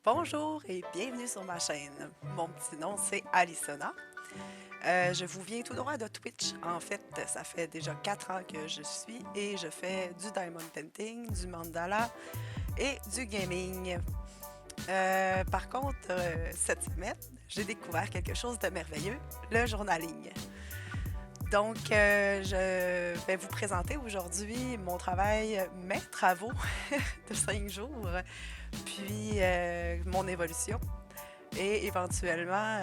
Bonjour et bienvenue sur ma chaîne. Mon petit nom, c'est Alissona. Je vous viens tout droit de Twitch. En fait, ça fait déjà 4 ans que je suis et je fais du diamond painting, du mandala et du gaming. Par contre, cette semaine, j'ai découvert quelque chose de merveilleux, le journaling. Donc, je vais vous présenter aujourd'hui mon travail, mes travaux de 5 jours, puis mon évolution et éventuellement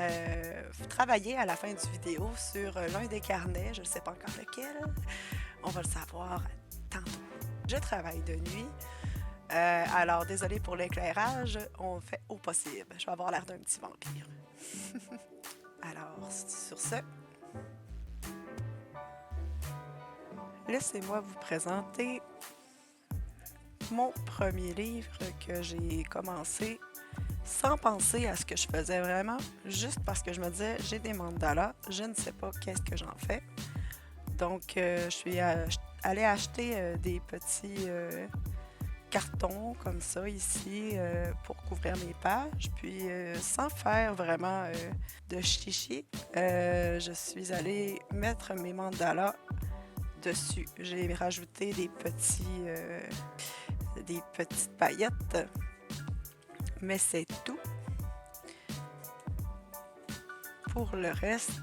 travailler à la fin du vidéo sur l'un des carnets, je ne sais pas encore lequel, on va le savoir tantôt. Je travaille de nuit, alors désolé pour l'éclairage, on fait au possible. Je vais avoir l'air d'un petit vampire. Alors, sur ce, laissez-moi vous présenter mon premier livre que j'ai commencé sans penser à ce que je faisais vraiment, juste parce que je me disais, j'ai des mandalas, je ne sais pas qu'est-ce que j'en fais. Donc, je suis allée acheter des petits cartons comme ça ici pour couvrir mes pages. Puis, sans faire vraiment de chichi, je suis allée mettre mes mandalas dessus. J'ai rajouté des petites paillettes, mais c'est tout. Pour le reste,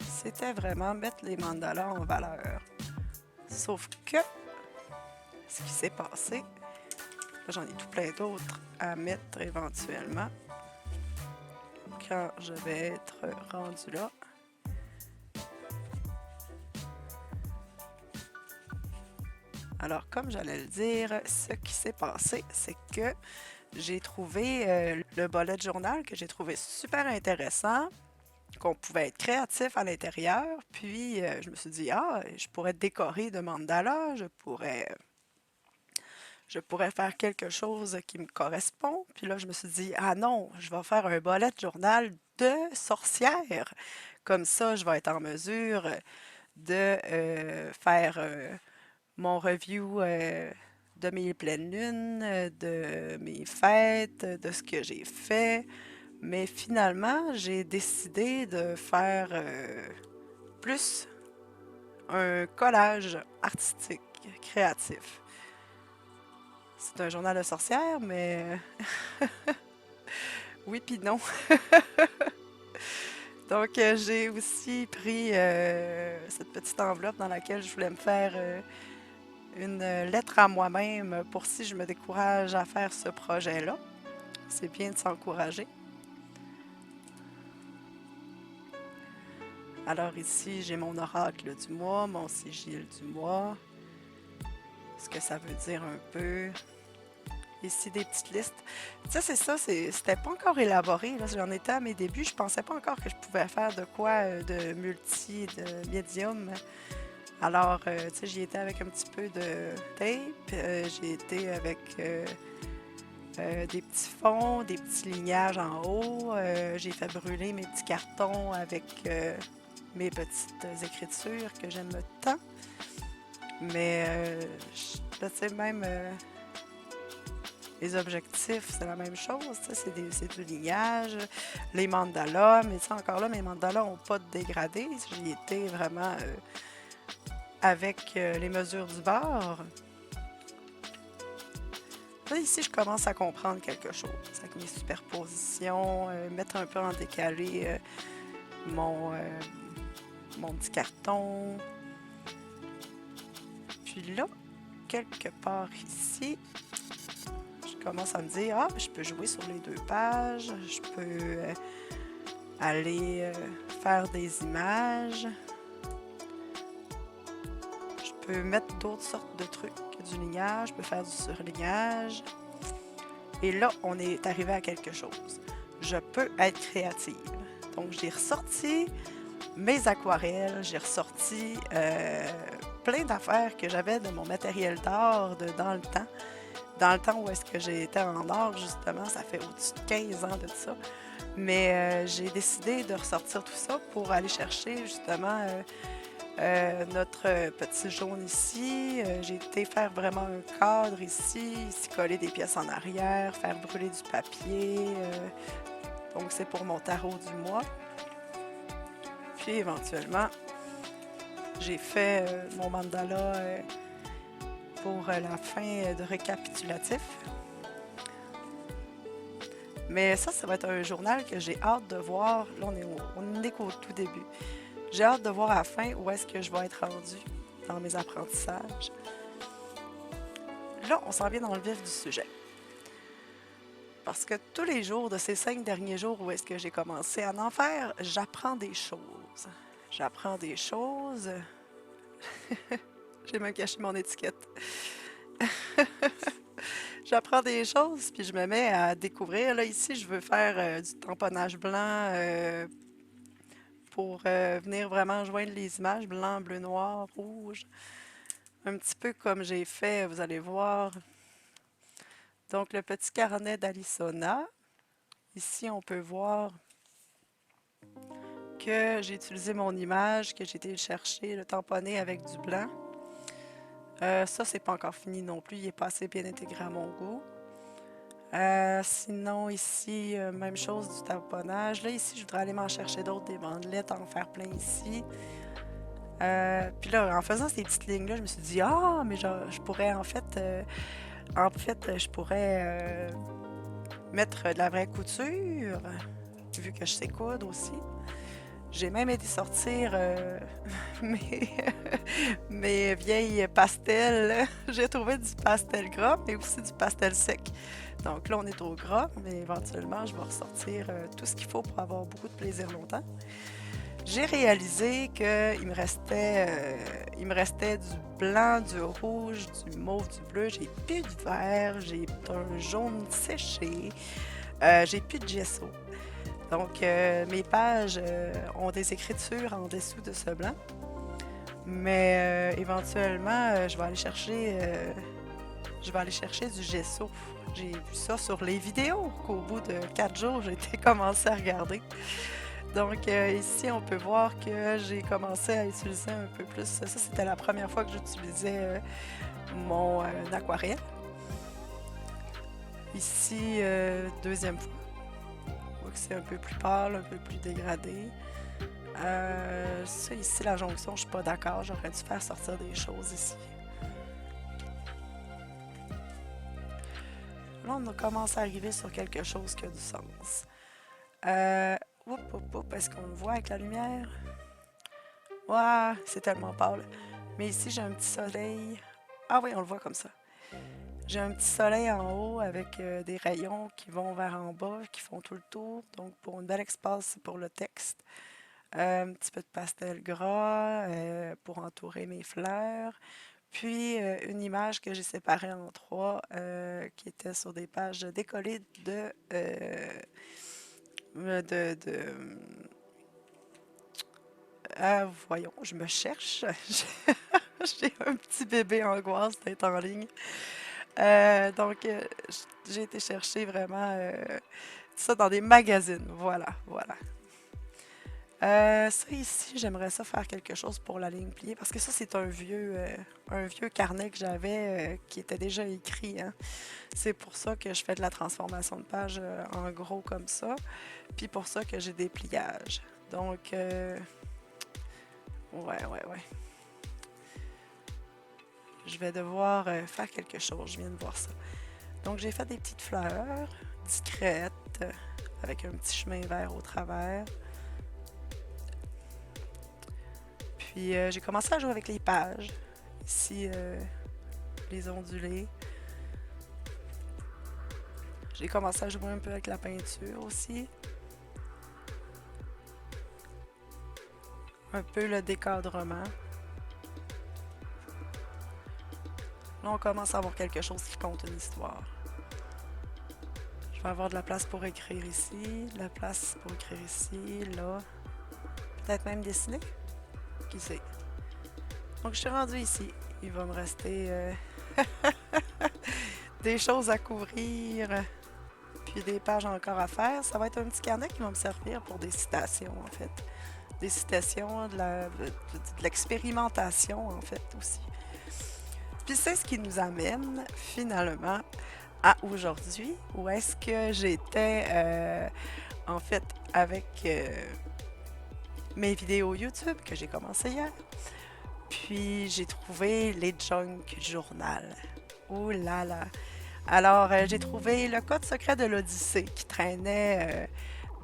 c'était vraiment mettre les mandalas en valeur. Sauf que, ce qui s'est passé, là, j'en ai tout plein d'autres à mettre éventuellement quand je vais être rendu là. Alors, comme j'allais le dire, ce qui s'est passé, c'est que j'ai trouvé le bullet journal que j'ai trouvé super intéressant, qu'on pouvait être créatif à l'intérieur. Puis, je me suis dit, ah, je pourrais décorer de mandala, je pourrais faire quelque chose qui me correspond. Puis là, je me suis dit, ah non, je vais faire un bullet journal de sorcière. Comme ça, je vais être en mesure de faire mon review de mes pleines lunes, de mes fêtes, de ce que j'ai fait. Mais finalement, j'ai décidé de faire plus un collage artistique, créatif. C'est un journal de sorcière, mais oui puis non. Donc, j'ai aussi pris cette petite enveloppe dans laquelle je voulais me faire une lettre à moi-même pour si je me décourage à faire ce projet-là. C'est bien de s'encourager. Alors ici, j'ai mon oracle du mois, mon sigil du mois, ce que ça veut dire un peu. Ici, des petites listes. Ça, c'est ça, c'était pas encore élaboré. Là. J'en étais à mes débuts. Je pensais pas encore que je pouvais faire de quoi de de médium. Alors, tu sais, j'y étais avec un petit peu de tape. J'ai été avec des petits fonds, des petits lignages en haut. J'ai fait brûler mes petits cartons avec mes petites écritures que j'aime tant. Mais, là, tu sais, même les objectifs, c'est la même chose. C'est du lignage. Les mandalas, mais ça, encore là, mes mandalas n'ont pas de dégradé. J'y étais vraiment avec les mesures du bord. Là, ici, je commence à comprendre quelque chose. Avec mes superpositions, mettre un peu en décalé mon, euh, mon petit carton. Puis là, quelque part ici, je commence à me dire, ah, je peux jouer sur les deux pages, je peux aller faire des images, je peux mettre d'autres sortes de trucs, du lignage, je peux faire du surlignage. Et là, on est arrivé à quelque chose. Je peux être créative. Donc, j'ai ressorti mes aquarelles, j'ai ressorti plein d'affaires que j'avais de mon matériel d'art dans le temps. Dans le temps où est-ce que j'étais en art, justement, ça fait au-dessus de 15 ans de ça. Mais j'ai décidé de ressortir tout ça pour aller chercher, justement, Notre petit jaune ici, j'ai été faire vraiment un cadre ici, ici coller des pièces en arrière, faire brûler du papier. Donc c'est pour mon tarot du mois. Puis éventuellement, j'ai fait mon mandala pour la fin de récapitulatif. Mais ça va être un journal que j'ai hâte de voir. Là, on est qu'au tout début. J'ai hâte de voir à la fin où est-ce que je vais être rendue dans mes apprentissages. Là, on s'en vient dans le vif du sujet. Parce que tous les jours de ces 5 derniers jours où est-ce que j'ai commencé à en faire, j'apprends des choses. J'apprends des choses. J'ai même caché mon étiquette. J'apprends des choses, puis je me mets à découvrir. Là, ici, je veux faire du tamponnage blanc pour venir vraiment joindre les images blanc, bleu, noir, rouge. Un petit peu comme j'ai fait, vous allez voir. Donc, le petit carnet d'Alissona. Ici, on peut voir que j'ai utilisé mon image, que j'ai été le chercher, le tamponner avec du blanc. Ça, c'est pas encore fini non plus. Il est pas assez bien intégré à mon goût. Sinon, ici, même chose du tamponnage. Là, ici, je voudrais aller m'en chercher d'autres, des bandelettes, en faire plein ici. Puis là, en faisant ces petites lignes-là, je me suis dit, ah, mais je pourrais je pourrais mettre de la vraie couture, vu que je sais coudre aussi. J'ai même été sortir mes, mes vieilles pastels. J'ai trouvé du pastel gras, mais aussi du pastel sec. Donc là, on est au gras, mais éventuellement, je vais ressortir tout ce qu'il faut pour avoir beaucoup de plaisir longtemps. J'ai réalisé il me restait du blanc, du rouge, du mauve, du bleu. J'ai plus de vert, j'ai un jaune séché, j'ai plus de gesso. Donc, mes pages ont des écritures en dessous de ce blanc. Mais éventuellement, je vais aller chercher du gesso. J'ai vu ça sur les vidéos qu'au bout de 4 jours, j'ai été commencé à regarder. Donc, ici, on peut voir que j'ai commencé à utiliser un peu plus. Ça, c'était la première fois que j'utilisais mon aquarelle. Ici, deuxième fois. On voit que c'est un peu plus pâle, un peu plus dégradé. Ça, ici, la jonction, je suis pas d'accord. J'aurais dû faire sortir des choses ici. Là, on commence à arriver sur quelque chose qui a du sens. Est-ce qu'on le voit avec la lumière? Ouah, c'est tellement pâle. Mais ici, j'ai un petit soleil. Ah oui, on le voit comme ça. J'ai un petit soleil en haut avec des rayons qui vont vers en bas, qui font tout le tour. Donc, pour une belle espace pour le texte. Un petit peu de pastel gras pour entourer mes fleurs. Puis, une image que j'ai séparée en 3 qui était sur des pages décollées voyons, je me cherche. J'ai un petit bébé angoisse d'être en ligne. Donc, j'ai été chercher vraiment ça dans des magazines. Voilà, voilà. Ça ici, j'aimerais ça faire quelque chose pour la ligne pliée parce que ça, c'est un vieux carnet que j'avais qui était déjà écrit, hein. C'est pour ça que je fais de la transformation de page en gros comme ça. Puis pour ça que j'ai des pliages. Donc, ouais. Je vais devoir faire quelque chose. Je viens de voir ça. Donc, j'ai fait des petites fleurs discrètes avec un petit chemin vert au travers. Puis, j'ai commencé à jouer avec les pages. Ici, les ondulés. J'ai commencé à jouer un peu avec la peinture aussi. Un peu le décadrement. Là, on commence à avoir quelque chose qui compte une histoire. Je vais avoir de la place pour écrire ici, de la place pour écrire ici, là. Peut-être même dessiner. Qui sait? Donc, je suis rendue ici. Il va me rester des choses à couvrir, puis des pages encore à faire. Ça va être un petit carnet qui va me servir pour des citations, en fait. des citations, de l'expérimentation en fait aussi. Puis c'est ce qui nous amène finalement à aujourd'hui, où est-ce que j'étais en fait avec mes vidéos YouTube que j'ai commencé hier. Puis j'ai trouvé les junk journal. Oh là là! Alors, j'ai trouvé le code secret de l'Odyssée qui traînait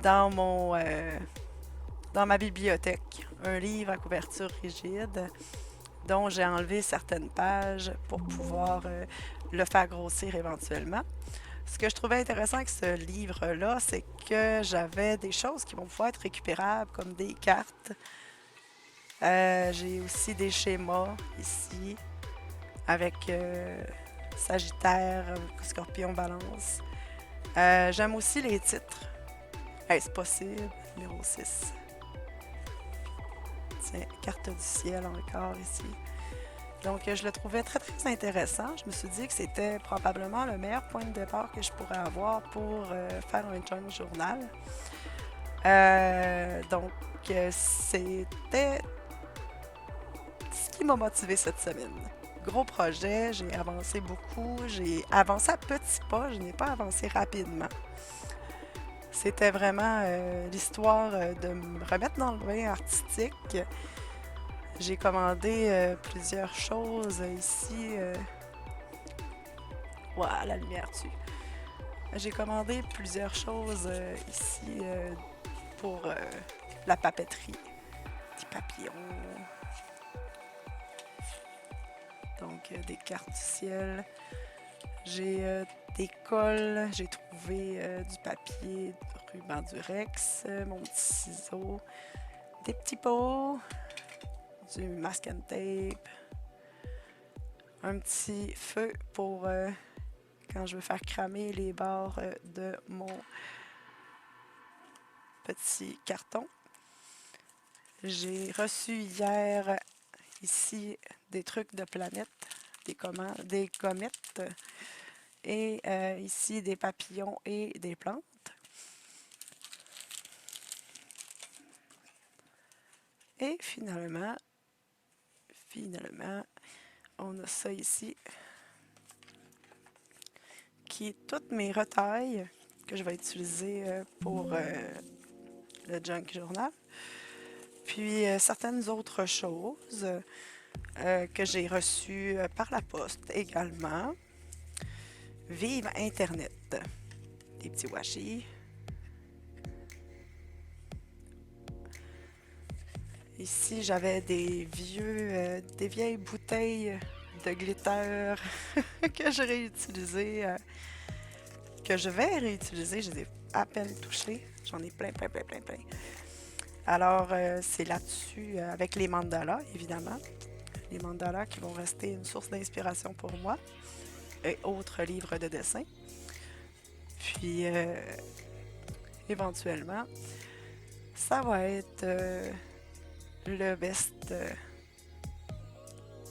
dans dans ma bibliothèque. Un livre à couverture rigide dont j'ai enlevé certaines pages pour pouvoir le faire grossir éventuellement. Ce que je trouvais intéressant avec ce livre-là, c'est que j'avais des choses qui vont pouvoir être récupérables, comme des cartes. J'ai aussi des schémas ici, avec Sagittaire, Scorpion, Balance. J'aime aussi les titres. Est-ce possible? Numéro 6. Tiens, carte du ciel encore ici. Donc, je le trouvais très, très intéressant. Je me suis dit que c'était probablement le meilleur point de départ que je pourrais avoir pour faire un junk journal. Donc, c'était ce qui m'a motivé cette semaine. Gros projet, j'ai avancé beaucoup, j'ai avancé à petits pas, je n'ai pas avancé rapidement. C'était vraiment l'histoire de me remettre dans le bain artistique. J'ai commandé plusieurs choses ici. Ouah, la lumière tue. J'ai commandé plusieurs choses ici pour la papeterie. Des papillons. Donc, des cartes du ciel. J'ai des cols. J'ai trouvé du papier, du ruban durex, mon petit ciseau, des petits pots, du masking tape, un petit feu pour quand je veux faire cramer les barres de mon petit carton. J'ai reçu hier ici des trucs de planète, des comètes et ici des papillons et des plantes. Et finalement, on a ça ici qui est toutes mes retailles que je vais utiliser pour le junk journal. Puis certaines autres choses que j'ai reçues par la poste également. Vive Internet. Des petits washi. Ici, j'avais des vieilles bouteilles de glitter que j'ai réutilisées, que je vais réutiliser. Je les ai à peine touchées. J'en ai plein, plein, plein, plein, plein. Alors, c'est là-dessus, avec les mandalas, évidemment. Les mandalas qui vont rester une source d'inspiration pour moi et autres livres de dessin. Puis, éventuellement, ça va être le best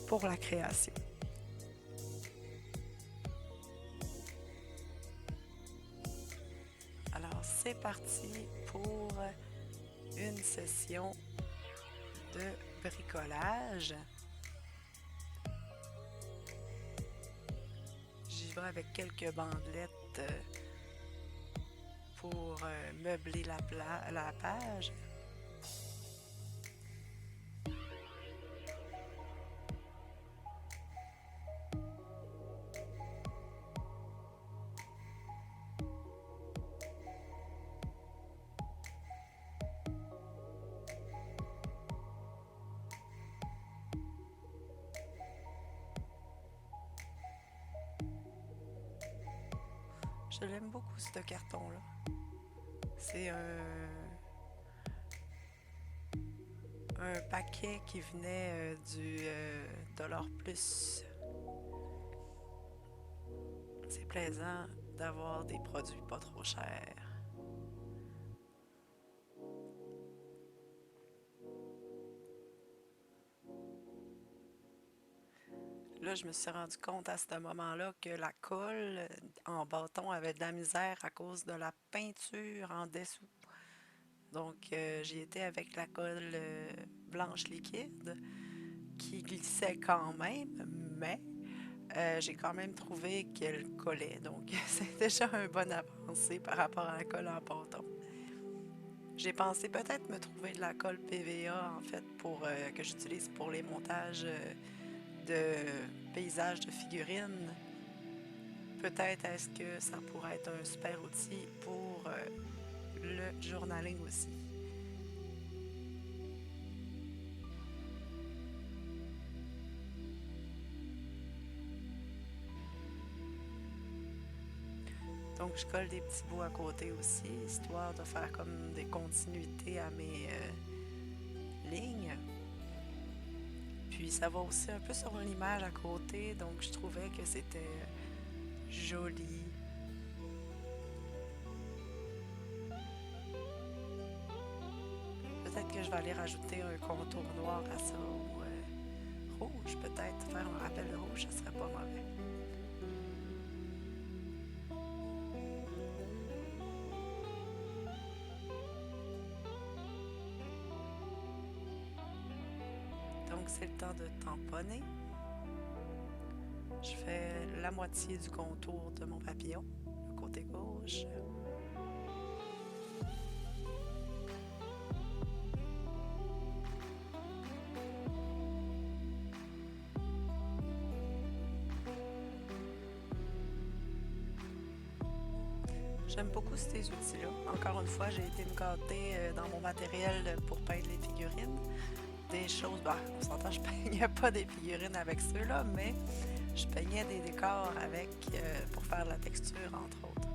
pour la création. Alors, c'est parti pour une session de bricolage. J'y vais avec quelques bandelettes pour meubler la page. Je l'aime beaucoup, ce carton-là. C'est un paquet qui venait du Dollar Plus. C'est plaisant d'avoir des produits pas trop chers. Là, je me suis rendu compte à ce moment-là que la colle en bâton avait de la misère à cause de la peinture en dessous. Donc, j'y étais avec la colle blanche liquide qui glissait quand même, mais j'ai quand même trouvé qu'elle collait. Donc, c'est déjà un bon avancé par rapport à la colle en bâton. J'ai pensé peut-être me trouver de la colle PVA en fait pour que j'utilise pour les montages de paysages de figurines. Peut-être est-ce que ça pourrait être un super outil pour le journaling aussi. Donc je colle des petits bouts à côté aussi, histoire de faire comme des continuités à mes lignes. Puis ça va aussi un peu sur l'image à côté, donc je trouvais que c'était joli. Peut-être que je vais aller rajouter un contour noir à ça ou rouge peut-être. Faire un rappel rouge, ça serait pas mauvais. Donc c'est le temps de tamponner. Je fais la moitié du contour de mon papillon, le côté gauche. J'aime beaucoup ces outils-là. Encore une fois, j'ai été me gâter dans mon matériel pour peindre les figurines. Des choses, bah, on s'entend, je peignais pas des figurines avec ceux-là, mais je peignais des décors avec pour faire de la texture, entre autres.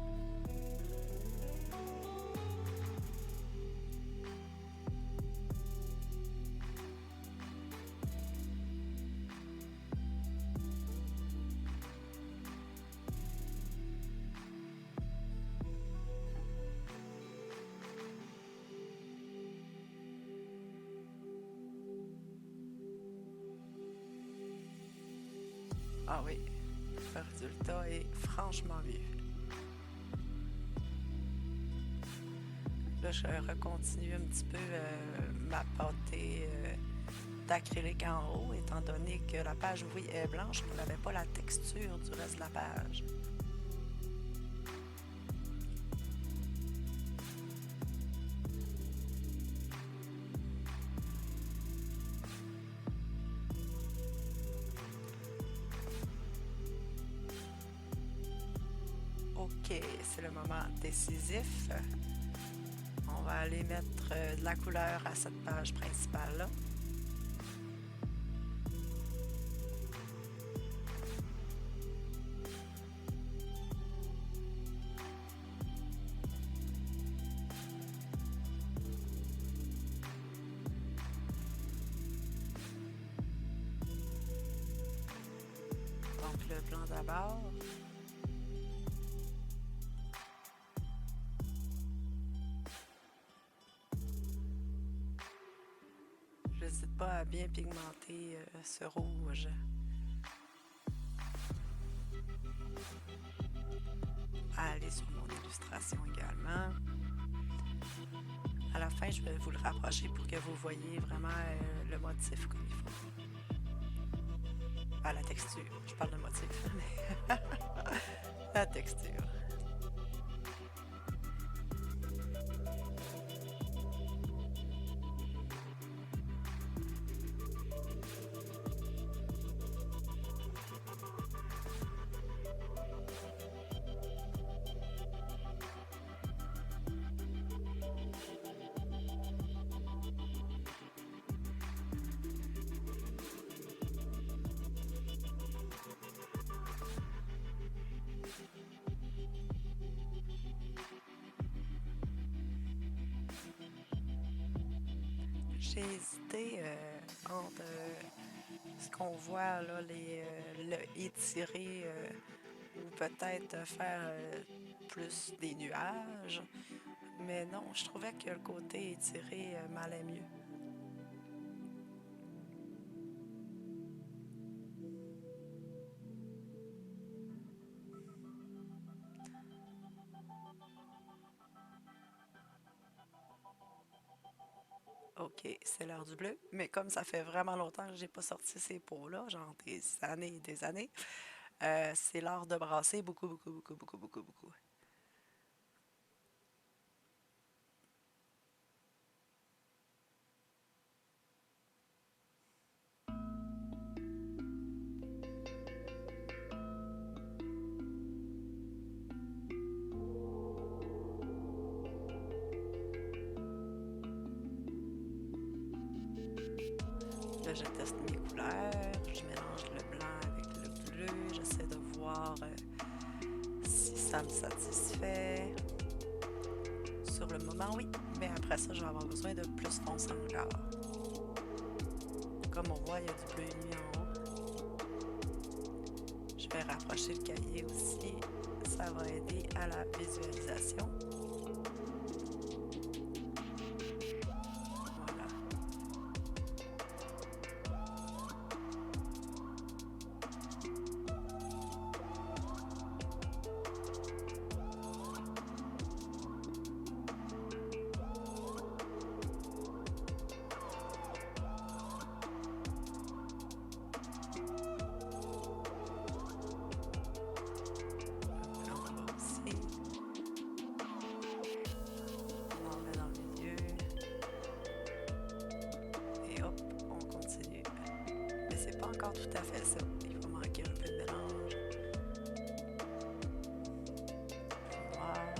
Ah oui, le résultat est franchement mieux. Là, je recontinue un petit peu ma pâtée d'acrylique en haut, étant donné que la page, oui, est blanche, mais n'avait pas la texture du reste de la page. OK, c'est le moment décisif. On va aller mettre de la couleur à cette page principale-là. Donc le blanc d'abord. J'hésite pas à bien pigmenter ce rouge. À aller sur mon illustration également. À la fin, je vais vous le rapprocher pour que vous voyez vraiment le motif comme il faut. Pas la texture, je parle de motif, mais la texture. J'ai hésité entre ce qu'on voit là, le étirer ou peut-être faire plus des nuages. Mais non, je trouvais que le côté étiré m'allait mieux. OK, c'est l'heure du bleu. Mais comme ça fait vraiment longtemps que j'ai pas sorti ces pots-là, genre des années et des années, c'est l'heure de brasser beaucoup, beaucoup, beaucoup, beaucoup, beaucoup, beaucoup. Là, je teste mes couleurs, je mélange le blanc avec le bleu, j'essaie de voir si ça me satisfait. Sur le moment, oui, mais après ça, je vais avoir besoin de plus foncé encore. Comme on voit, il y a du bleu nuit en haut. Je vais rapprocher le cahier aussi. Ça va aider à la visualisation. Voilà. Là, on va aussi. On en met dans le milieu. Et hop, on continue. Mais c'est pas encore tout à fait ça. Il va manquer un peu de mélange. Plus noir.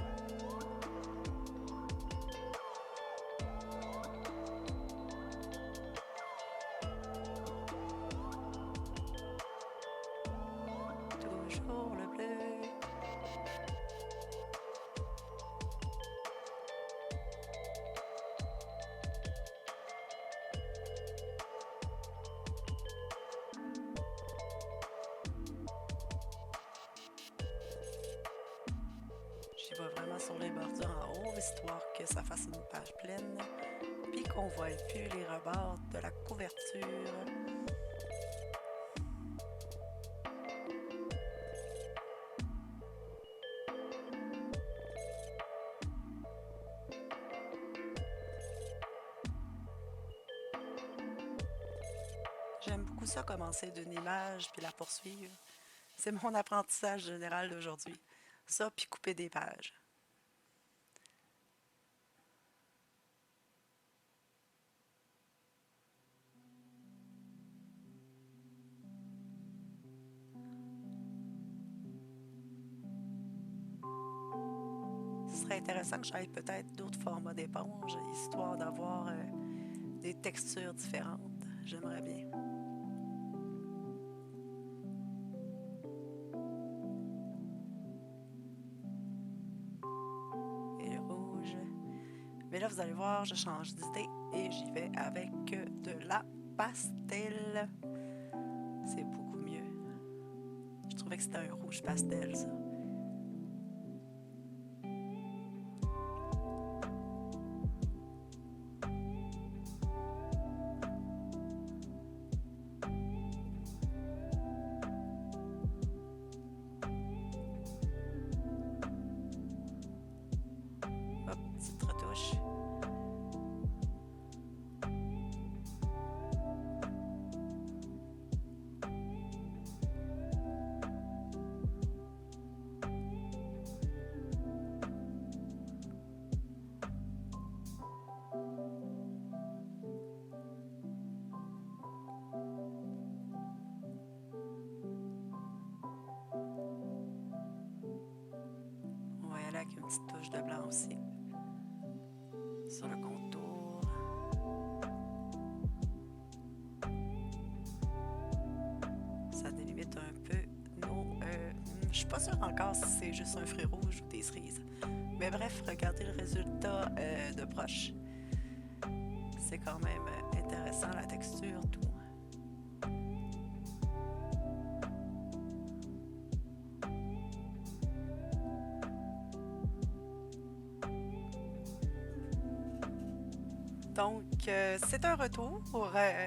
Toujours le bleu. J'y vais vraiment sur les bordures en haut, histoire que ça fasse une page pleine, puis qu'on voit plus les rebords de la couverture. J'aime beaucoup ça, commencer d'une image puis la poursuivre. C'est mon apprentissage général d'aujourd'hui. Ça, puis couper des pages. Ce serait intéressant que j'aille peut-être d'autres formats d'éponge, histoire d'avoir des textures différentes. J'aimerais bien. Et le rouge. Mais là, vous allez voir, je change d'idée et j'y vais avec de la pastel. C'est beaucoup mieux. Je trouvais que c'était un rouge pastel, ça. Hop, petite retouche. On va y aller avec une petite touche de blanc aussi. Sur le contour. Ça délimite un peu nos... je suis pas sûre encore si c'est juste un fruit rouge ou des cerises. Mais bref, regardez le résultat de proche. C'est quand même intéressant, la texture, tout. Donc, c'est un retour.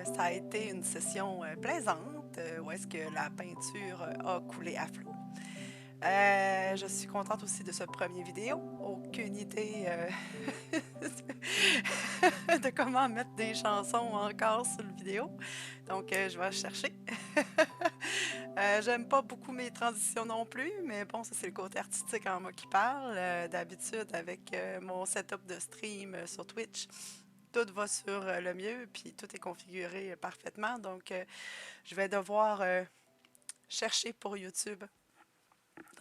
Ça a été une session plaisante où est-ce que la peinture a coulé à flot. Je suis contente aussi de ce premier vidéo. Aucune idée de comment mettre des chansons encore sur le vidéo. Donc, je vais chercher. J'aime pas beaucoup mes transitions non plus, mais bon, ça c'est le côté artistique en moi qui parle. D'habitude, avec mon setup de stream sur Twitch, tout va sur le mieux, puis tout est configuré parfaitement. Donc, je vais devoir chercher pour YouTube.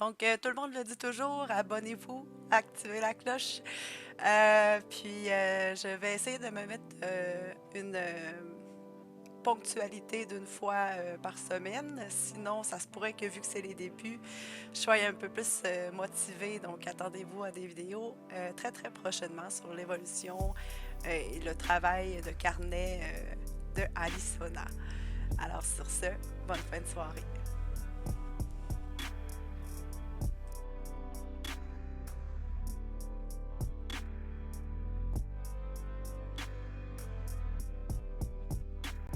Donc, tout le monde le dit toujours, abonnez-vous, activez la cloche. Puis, je vais essayer de me mettre une ponctualité d'une fois par semaine. Sinon, ça se pourrait que vu que c'est les débuts, je sois un peu plus motivée. Donc, attendez-vous à des vidéos très, très prochainement sur l'évolution et le travail de carnet de Arizona. Alors, sur ce, bonne fin de soirée.